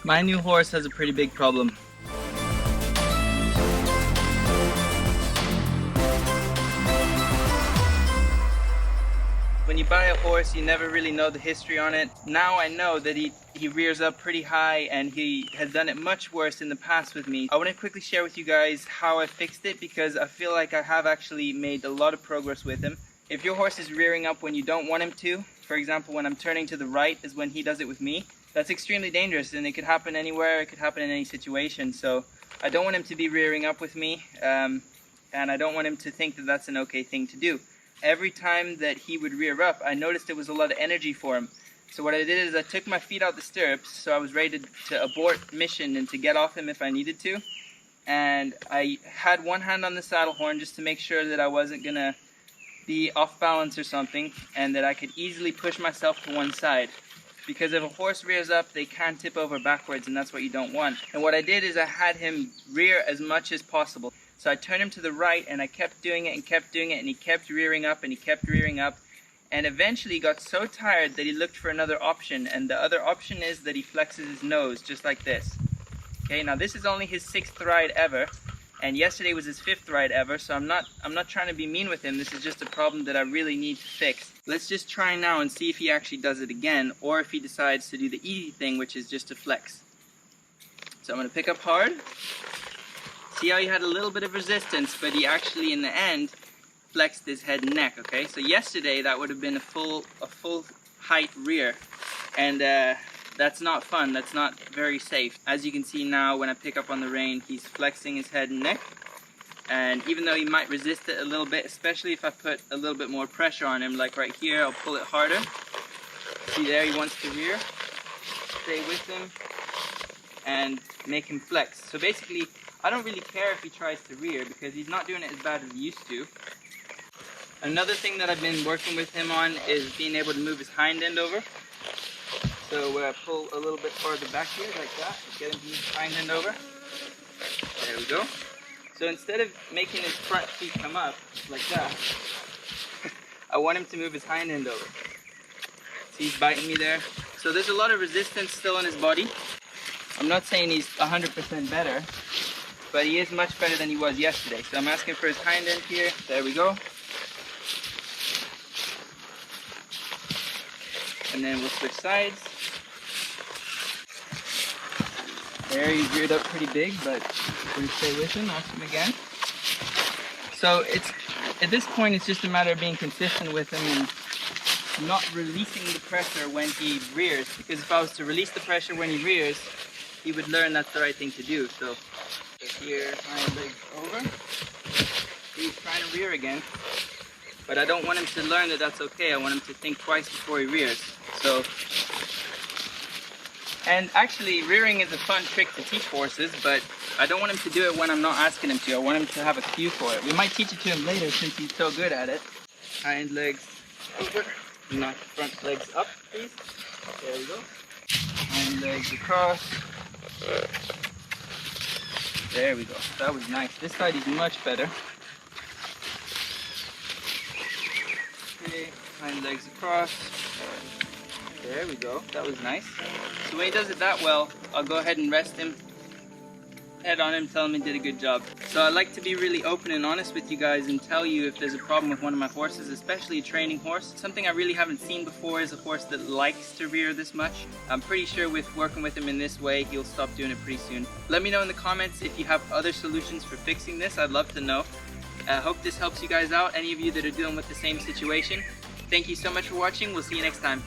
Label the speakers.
Speaker 1: My new horse has a pretty big problem. When you buy a horse, you never really know the history on it. Now I know that he rears up pretty high, and he has done it much worse in the past with me. I want to quickly share with you guys how I fixed it, because I feel like I have actually made a lot of progress with him. If your horse is rearing up when you don't want him to, for example when I'm turning to the right is when he does it with me, that's extremely dangerous, and it could happen anywhere, it could happen in any situation. So I don't want him to be rearing up with me, and I don't want him to think that that's an okay thing to do. Every time that he would rear up, I noticed it was a lot of energy for him. So what I did is I took my feet out the stirrups, so I was ready to abort mission and to get off him if I needed to. And I had one hand on the saddle horn just to make sure that I wasn't gonna be off balance or something, and that I could easily push myself to one side. Because if a horse rears up, they can tip over backwards, and that's what you don't want. And what I did is I had him rear as much as possible. So I turned him to the right, and I kept doing it and kept doing it, and he kept rearing up and he kept rearing up. And eventually he got so tired that he looked for another option, and the other option is that he flexes his nose just like this. Okay, now this is only his 6th ride ever, and yesterday was his 5th ride ever, so I'm not trying to be mean with him. This is just a problem that I really need to fix. Let's just try now and see if he actually does it again, or if he decides to do the easy thing, which is just to flex. So I'm going to pick up hard. See how he had a little bit of resistance, but he actually in the end flexed his head and neck. Okay, so yesterday that would have been a full height rear, and that's not fun. That's not very safe. As you can see now, when I pick up on the rein, he's flexing his head and neck, and even though he might resist it a little bit, especially if I put a little bit more pressure on him, like right here, I'll pull it harder. See there, he wants to rear. Stay with him and make him flex. So basically, I don't really care if he tries to rear, because he's not doing it as bad as he used to. Another thing that I've been working with him on is being able to move his hind end over. So pull a little bit farther back here, like that. Get him to move his hind end over. There we go. So instead of making his front feet come up, like that, I want him to move his hind end over. See, he's biting me there. So there's a lot of resistance still in his body. I'm not saying he's 100% better, but he is much better than he was yesterday. So I'm asking for his hind end here. There we go. And then we'll switch sides. There, he reared up pretty big, but we're gonna stay with him. Ask him again. So at this point, it's just a matter of being consistent with him and not releasing the pressure when he rears. Because if I was to release the pressure when he rears, he would learn that's the right thing to do. So here, hind legs over. He's trying to rear again, but I don't want him to learn that that's okay. I want him to think twice before he rears. So, and actually rearing is a fun trick to teach horses, but I don't want him to do it when I'm not asking him to. I want him to have a cue for it. We might teach it to him later since he's so good at it. Hind legs over. Knock the front legs up, please. There we go. Hind legs across. There we go. That was nice. This side is much better. Okay, hind legs across. There we go. That was nice. So when he does it that well, I'll go ahead and rest him, head on him, tell him he did a good job. So I like to be really open and honest with you guys and tell you if there's a problem with one of my horses, especially a training horse. Something I really haven't seen before is a horse that likes to rear this much. I'm pretty sure with working with him in this way, he'll stop doing it pretty soon. Let me know in the comments if you have other solutions for fixing this. I'd love to know. I hope this helps you guys out, any of you that are dealing with the same situation. Thank you so much for watching. We'll see you next time.